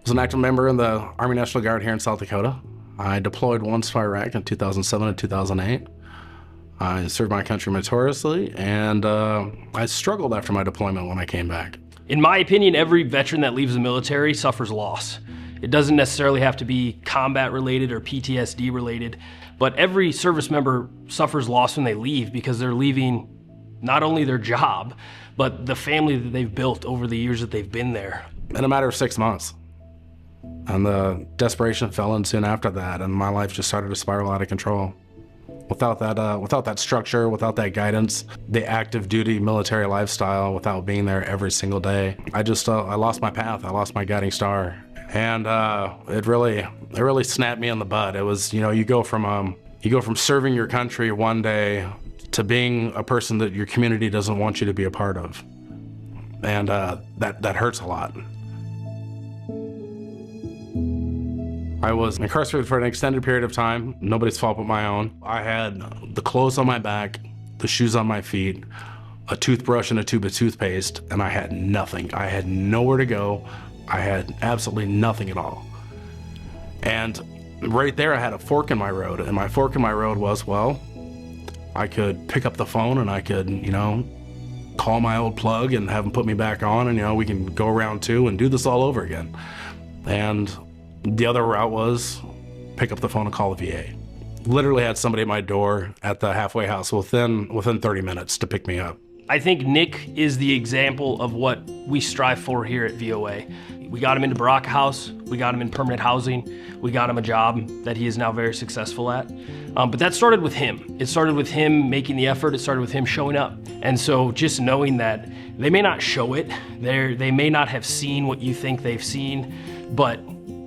was an active member in the Army National Guard here in South Dakota. I deployed once to Iraq in 2007 and 2008. I served my country meritoriously, and I struggled after my deployment when I came back. In my opinion, every veteran that leaves the military suffers loss. It doesn't necessarily have to be combat related or PTSD related, but every service member suffers loss when they leave because they're leaving not only their job, but the family that they've built over the years that they've been there. In a matter of 6 months. And the desperation fell in soon after that, and my life just started to spiral out of control. Without that structure, without that guidance, the active duty military lifestyle, without being there every single day, I lost my path. I lost my guiding star, and it really snapped me in the bud. It was, you go from serving your country one day to being a person that your community doesn't want you to be a part of, and that hurts a lot. I was incarcerated for an extended period of time, nobody's fault but my own. I had the clothes on my back, the shoes on my feet, a toothbrush and a tube of toothpaste, and I had nothing. I had nowhere to go. I had absolutely nothing at all. And right there I had a fork in my road, and my fork in my road was, well, I could pick up the phone and I could, call my old plug and have him put me back on, and we can go around two and do this all over again. And the other route was pick up the phone and call the VA. Literally had somebody at my door at the halfway house within 30 minutes to pick me up. I think Nick is the example of what we strive for here at VOA. We got him into Baraka House, we got him in permanent housing, we got him a job that he is now very successful at. But that started with him. It started with him making the effort, it started with him showing up. And so just knowing that they may not show it, they may not have seen what you think they've seen, but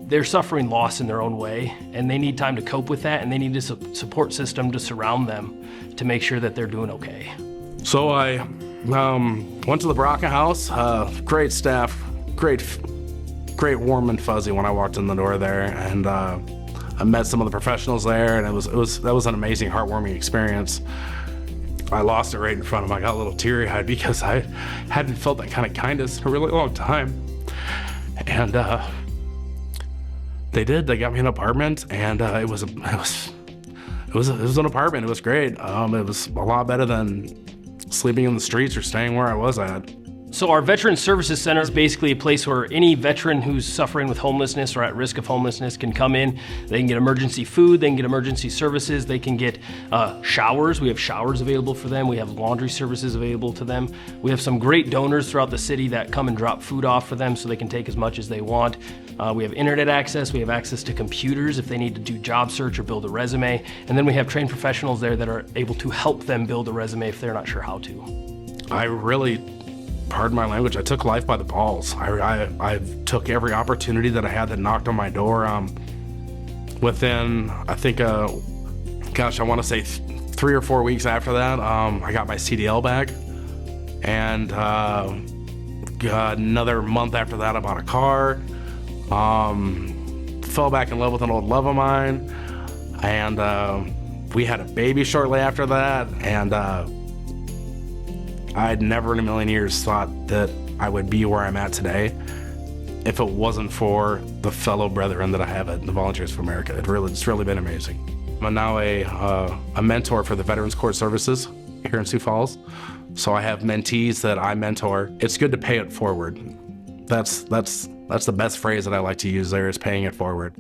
they're suffering loss in their own way, and they need time to cope with that, and they need a support system to surround them to make sure that they're doing okay. So I went to the Baraka House, great staff, great warm and fuzzy when I walked in the door there, and I met some of the professionals there, and that was an amazing, heartwarming experience. I lost it right in front of them. I got a little teary-eyed because I hadn't felt that kind of kindness in a really long time, and they got me an apartment, and it was an apartment. It was great. It was a lot better than sleeping in the streets or staying where I was at. So our Veteran Services Center is basically a place where any veteran who's suffering with homelessness or at risk of homelessness can come in. They can get emergency food, they can get emergency services, they can get showers. We have showers available for them. We have laundry services available to them. We have some great donors throughout the city that come and drop food off for them so they can take as much as they want. We have internet access, we have access to computers if they need to do job search or build a resume, and then we have trained professionals there that are able to help them build a resume if they're not sure how to. I really, pardon my language, I took life by the balls. I took every opportunity that I had that knocked on my door. Within, I think, I want to say 3 or 4 weeks after that, I got my CDL back, and another month after that, I bought a car. Fell back in love with an old love of mine, and we had a baby shortly after that, and I'd never in a million years thought that I would be where I'm at today if it wasn't for the fellow brethren that I have at the Volunteers for America. It's really been amazing. I'm now a mentor for the Veterans Court Services here in Sioux Falls, so I have mentees that I mentor. It's good to pay it forward. That's the best phrase that I like to use there, is paying it forward.